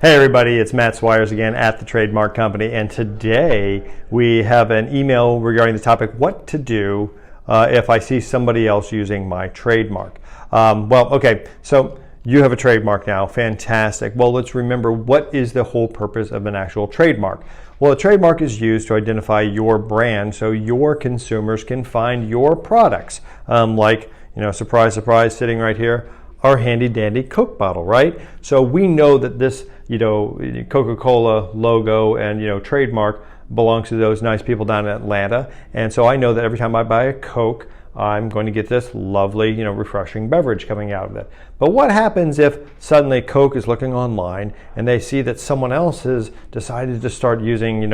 Hey everybody, it's Matt Swires again at the Trademark Company, and today we have an email regarding the topic, what to do if I see somebody else using my trademark. So you have a trademark now, fantastic. Well, let's remember, what is the whole purpose of an actual trademark? Well, a trademark is used to identify your brand so your consumers can find your products. Surprise, surprise, sitting right here, our handy dandy Coke bottle, right? So we know that this, Coca-Cola logo and, trademark belongs to those nice people down in Atlanta. And so I know that every time I buy a Coke, I'm going to get this lovely, refreshing beverage coming out of it. But what happens if suddenly Coke is looking online and they see that someone else has decided to start using,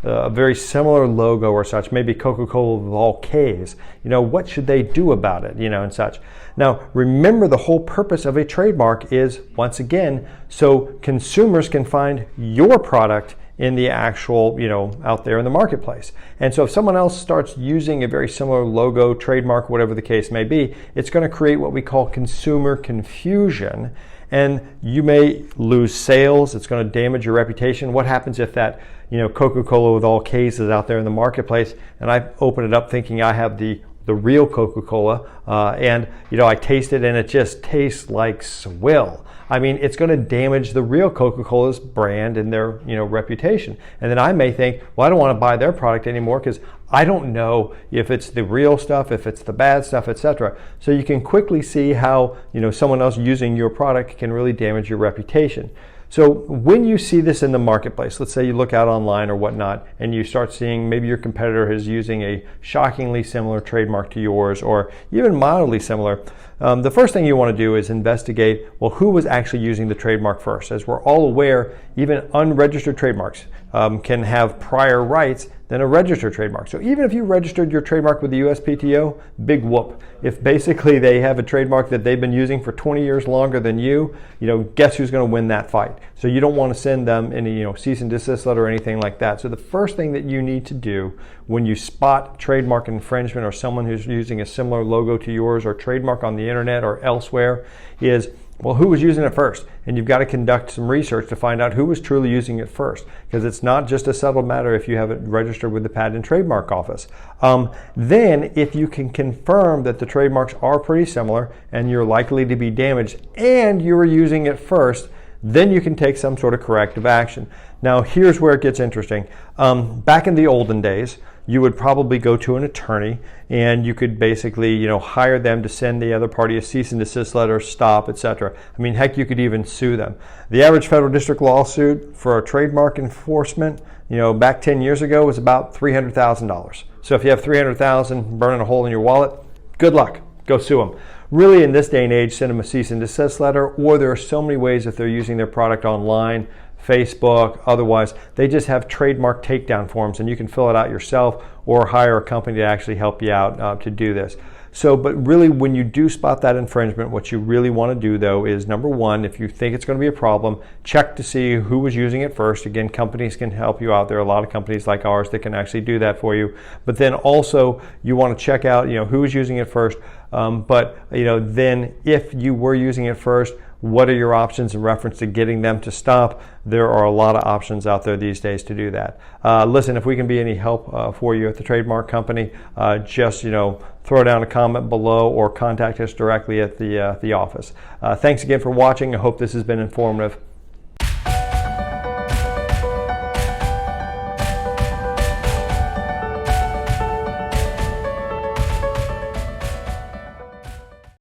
a very similar logo or such, maybe Coca-Cola with all K's? What should they do about it, and such? Now, remember, the whole purpose of a trademark is, once again, so consumers can find your product in the actual, out there in the marketplace. And so if someone else starts using a very similar logo, trademark, whatever the case may be, it's going to create what we call consumer confusion. And you may lose sales. It's going to damage your reputation. What happens if that, Coca-Cola with all K's is out there in the marketplace, and I open it up thinking I have the real Coca-Cola, and I taste it and it just tastes like swill. I mean, it's going to damage the real Coca-Cola's brand and their reputation. And then I may think, well, I don't want to buy their product anymore because I don't know if it's the real stuff, if it's the bad stuff, etc. So you can quickly see how someone else using your product can really damage your reputation. So when you see this in the marketplace, let's say you look out online or whatnot, and you start seeing maybe your competitor is using a shockingly similar trademark to yours, or even mildly similar, the first thing you want to do is investigate, well, who was actually using the trademark first? As we're all aware, even unregistered trademarks can have prior rights than a registered trademark. So even if you registered your trademark with the USPTO, big whoop. If basically they have a trademark that they've been using for 20 years longer than you, guess who's going to win that fight? So you don't want to send them any, cease and desist letter or anything like that. So the first thing that you need to do when you spot trademark infringement or someone who's using a similar logo to yours or trademark on the internet or elsewhere is, well, who was using it first? And you've got to conduct some research to find out who was truly using it first, because it's not just a settled matter if you have it registered with the Patent and Trademark Office. Then, if you can confirm that the trademarks are pretty similar and you're likely to be damaged and you were using it first, then you can take some sort of corrective action. Now, here's where it gets interesting. Back in the olden days, you would probably go to an attorney and you could basically, hire them to send the other party a cease and desist letter, stop, etc. I mean, heck, you could even sue them. The average federal district lawsuit for a trademark enforcement, back 10 years ago was about $300,000. So if you have $300,000 burning a hole in your wallet, good luck, go sue them. Really, in this day and age, send them a cease and desist letter, or there are so many ways if they're using their product online, Facebook, otherwise, they just have trademark takedown forms, and you can fill it out yourself or hire a company to actually help you out to do this. So, but really, when you do spot that infringement, what you really want to do, though, is number one, if you think it's going to be a problem, check to see who was using it first. Again, companies can help you out. There are a lot of companies like ours that can actually do that for you. But then also, you want to check out, who was using it first. Then if you were using it first, what are your options in reference to getting them to stop? There are a lot of options out there these days to do that. Listen, if we can be any help for you at the Trademark Company, just throw down a comment below or contact us directly at the office. Thanks again for watching. I hope this has been informative.